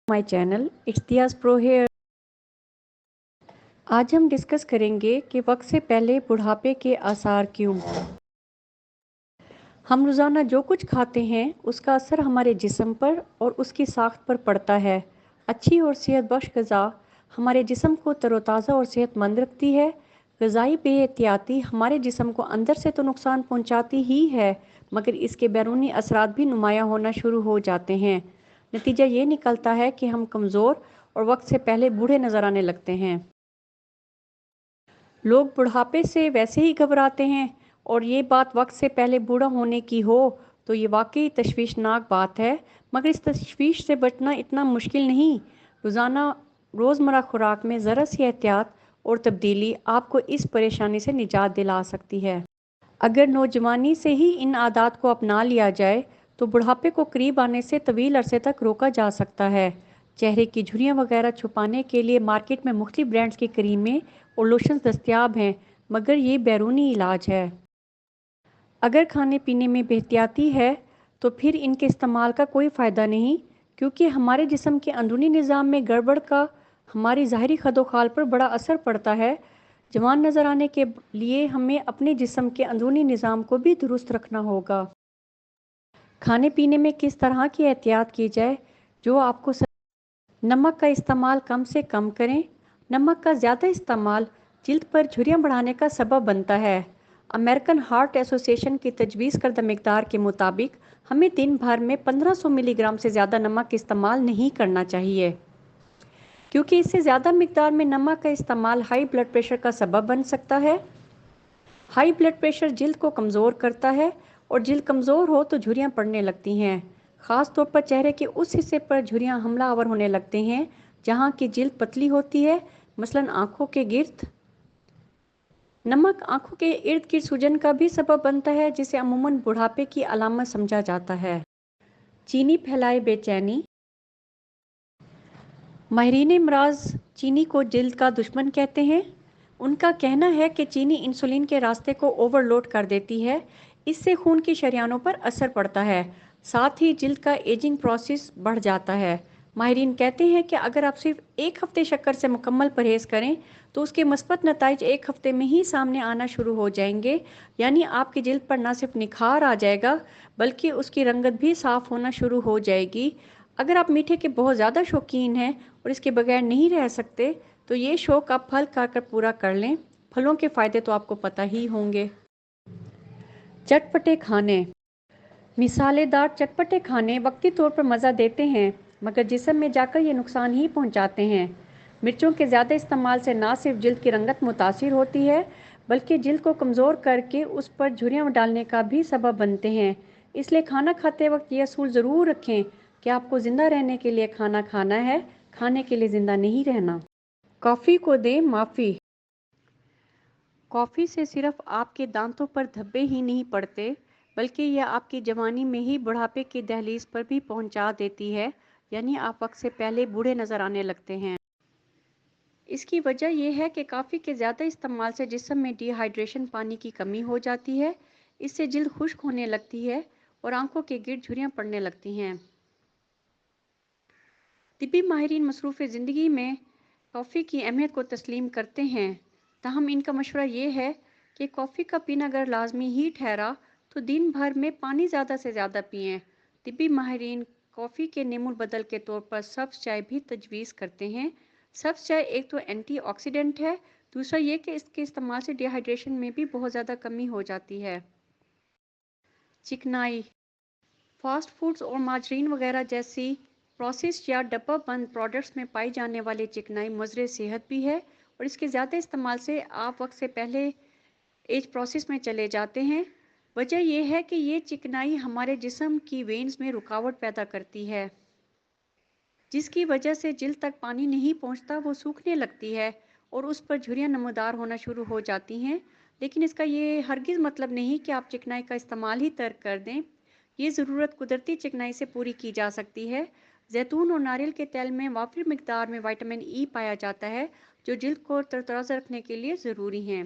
My channel it's Diya's pro hair. आज हम discuss करेंगे कि वक्त से पहले बुढ़ापे के आसार क्यों। हम रोज़ाना जो कुछ खाते हैं उसका असर हमारे जिस्म पर और उसकी साख्त पर पड़ता है। अच्छी और सेहत बख्श ग़िज़ा हमारे जिस्म को तरोताज़ा और सेहतमंद रखती है। ग़िज़ाई बेएहतियाती हमारे जिस्म को अंदर से तो नुकसान पहुंचाती ही है, मगर इसके बैरूनी असरात भी नुमायाँ होना शुरू हो जाते हैं। नतीजा ये निकलता है कि हम कमज़ोर और वक्त से पहले बूढ़े नज़र आने लगते हैं। लोग बुढ़ापे से वैसे ही घबराते हैं, और ये बात वक्त से पहले बूढ़ा होने की हो तो ये वाकई तशवीशनाक बात है। मगर इस तशवीश से बचना इतना मुश्किल नहीं। रोज़मर्रा खुराक में ज़रा सी एहतियात और तब्दीली आपको इस परेशानी से निजात दिला सकती है। अगर नौजवानी से ही इन आदात को अपना लिया जाए तो बुढ़ापे को करीब आने से तवील अरसे तक रोका जा सकता है। चेहरे की झुर्रियाँ वगैरह छुपाने के लिए मार्केट में मुख्तलिफ ब्रांड्स की क्रीमें और लोशंस दस्तयाब हैं, मगर ये बैरूनी इलाज है। अगर खाने पीने में बेहतियाती है तो फिर इनके इस्तेमाल का कोई फ़ायदा नहीं, क्योंकि हमारे जिस्म के अंदरूनी निज़ाम में गड़बड़ का हमारी ज़ाहरी खदोखाल पर बड़ा असर पड़ता है। जवान नज़र आने के लिए हमें अपने जिस्म के अंदरूनी निज़ाम को भी दुरुस्त रखना होगा। खाने पीने में किस तरह की एहतियात की जाए जो आपको नमक का इस्तेमाल कम से कम करें। नमक का ज़्यादा इस्तेमाल जिल्द पर झुर्रियाँ बढ़ाने का सबब बनता है। अमेरिकन हार्ट एसोसिएशन की तजवीज़ करदा मिकदार के मुताबिक हमें दिन भर में 1500 मिलीग्राम से ज़्यादा नमक इस्तेमाल नहीं करना चाहिए, क्योंकि इससे ज़्यादा मिकदार में नमक का इस्तेमाल हाई ब्लड प्रेशर का सबब बन सकता है। हाई ब्लड प्रेशर जिल्द को कमज़ोर करता है, और जिल्द कमज़ोर हो तो झुर्रियाँ पड़ने लगती हैं। ख़ास तौर पर चेहरे के उस हिस्से पर झुर्रियाँ हमलावर होने लगते हैं जहाँ की जिल्द पतली होती है, मसलन आँखों के गिर्द। नमक आँखों के इर्द गिर्द सूजन का भी सबब बनता है, जिसे अमूमन बुढ़ापे की अलामत समझा जाता है। चीनी फैलाए बेचैनी। माहिरीन इमराज चीनी को जिल्द का दुश्मन कहते हैं। उनका कहना है कि चीनी इंसुलिन के रास्ते को ओवरलोड कर देती है। इससे खून की शरियानों पर असर पड़ता है, साथ ही जिल्द का एजिंग प्रोसेस बढ़ जाता है। माहिरीन कहते हैं कि अगर आप सिर्फ एक हफ्ते शक्कर से मुकम्मल परहेज़ करें तो उसके मस्बत नताइज एक हफ्ते में ही सामने आना शुरू हो जाएंगे। यानी आपकी जिल्द पर न सिर्फ निखार आ जाएगा, बल्कि उसकी रंगत भी साफ़ होना शुरू हो जाएगी। अगर आप मीठे के बहुत ज़्यादा शौकीन हैं और इसके बगैर नहीं रह सकते तो ये शौक़ आप फल खाकर पूरा कर लें। फलों के फ़ायदे तो आपको पता ही होंगे। चटपटे खाने। मिसालेदार चटपटे खाने वक्ती तौर पर मज़ा देते हैं, मगर जिस्म में जाकर ये नुकसान ही पहुंचाते हैं। मिर्चों के ज़्यादा इस्तेमाल से ना सिर्फ जिल्द की रंगत मुतासिर होती है, बल्कि जिल्द को कमज़ोर करके उस पर झुर्रियाँ डालने का भी सबब बनते हैं। इसलिए खाना खाते वक्त ये असूल ज़रूर रखें कि आपको ज़िंदा रहने के लिए खाना खाना है, खाने के लिए ज़िंदा नहीं रहना। कॉफ़ी को दें माफ़ी। कॉफ़ी से सिर्फ आपके दांतों पर धब्बे ही नहीं पड़ते, बल्कि यह आपकी जवानी में ही बुढ़ापे की दहलीज पर भी पहुंचा देती है। यानी आप वक्त से पहले बूढ़े नज़र आने लगते हैं। इसकी वजह यह है कि कॉफ़ी के ज़्यादा इस्तेमाल से जिस्म में डिहाइड्रेशन, पानी की कमी हो जाती है। इससे जिल्द खुश्क होने लगती है और आंखों के गिर्द झुर्रियाँ पड़ने लगती हैं। तिब्बी माहिरीन मसरूफ़ ज़िंदगी में कॉफ़ी की अहमियत को तस्लीम करते हैं, ताहम इनका मशवरा ये है कि कॉफ़ी का पीना अगर लाजमी ही ठहरा तो दिन भर में पानी ज़्यादा से ज़्यादा पिएँ। तिब्बी माहिरीन कॉफ़ी के नेमुल बदल के तौर पर सब्ज़ चाय भी तजवीज़ करते हैं। सब्ज़ चाय एक तो एंटीऑक्सीडेंट है, दूसरा ये कि इसके इस्तेमाल से डिहाइड्रेशन में भी बहुत ज़्यादा कमी हो जाती है। चिकनाई। फास्ट फूड्स और माजरीन वगैरह जैसी प्रोसेस्ड या डब्बा बंद प्रोडक्ट्स में पाई जाने वाली चिकनाई मुज़र सेहत भी है, और इसके ज़्यादा इस्तेमाल से आप वक्त से पहले एज प्रोसेस में चले जाते हैं। वजह यह है कि ये चिकनाई हमारे जिस्म की वेन्स में रुकावट पैदा करती है, जिसकी वजह से जिल्द तक पानी नहीं पहुंचता, वो सूखने लगती है और उस पर झुर्रियाँ नमूदार होना शुरू हो जाती हैं। लेकिन इसका ये हरगिज़ मतलब नहीं कि आप चिकनाई का इस्तेमाल ही तर्क कर दें। ये ज़रूरत कुदरती चिकनाई से पूरी की जा सकती है। जैतून और नारियल के तेल में वाफिर मिकदार में विटामिन ई पाया जाता है, जो जिल्द को तरोताज़ा रखने के लिए ज़रूरी हैं।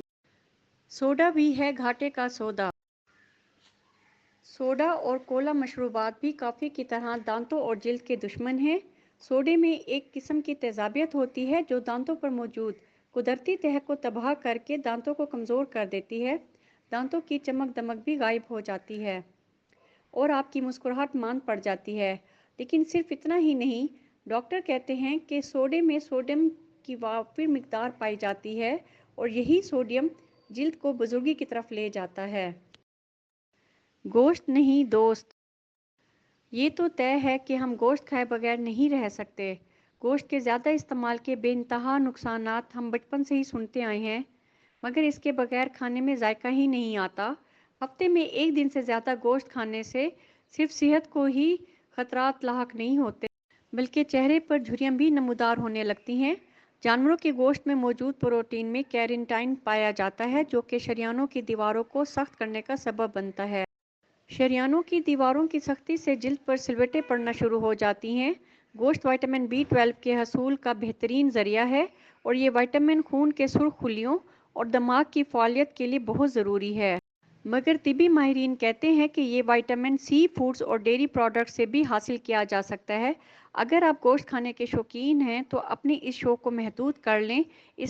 सोडा भी है घाटे का सौदा। सोडा और कोला मशरूबात भी कॉफ़ी की तरह दांतों और जिल्द के दुश्मन हैं। सोडे में एक किस्म की तेजाबियत होती है जो दांतों पर मौजूद कुदरती तह को तबाह करके दांतों को कमज़ोर कर देती है। दांतों की चमक दमक भी गायब हो जाती है और आपकी मुस्कुराहट मांद पड़ जाती है। लेकिन सिर्फ इतना ही नहीं, डॉक्टर कहते हैं कि सोडे में सोडियम की वाफिर मिकदार पाई जाती है और यही सोडियम जिल्द को बुजुर्गी की तरफ ले जाता है। गोश्त नहीं दोस्त। ये तो तय है कि हम गोश्त खाए बगैर नहीं रह सकते। गोश्त के ज़्यादा इस्तेमाल के बेइंतहा नुकसानात हम बचपन से ही सुनते आए हैं, मगर इसके बगैर खाने में जायका ही नहीं आता। हफ्ते में एक दिन से ज़्यादा गोश्त खाने से सिर्फ सेहत को ही खतरात लाहक नहीं होते, बल्कि चेहरे पर झुर्रियाँ भी नमूदार होने लगती हैं। जानवरों के गोश्त में मौजूद प्रोटीन में कैरेटिन पाया जाता है, जो कि शरियानों की दीवारों को सख्त करने का सबब बनता है। शरियानों की दीवारों की सख्ती से जिल्द पर सिलवटें पड़ना शुरू हो जाती हैं। गोश्त विटामिन B12 के हसूल का बेहतरीन ज़रिया है और ये विटामिन खून के सुर्ख खुलियों और दिमाग की फ़ालियत के लिए बहुत ज़रूरी है। मगर तिबी माहिरीन कहते हैं कि ये विटामिन सी फूड्स और डेयरी प्रोडक्ट से भी हासिल किया जा सकता है। अगर आप गोश्त खाने के शौकीन हैं तो अपनी इस शौक को महदूद कर लें। इसमें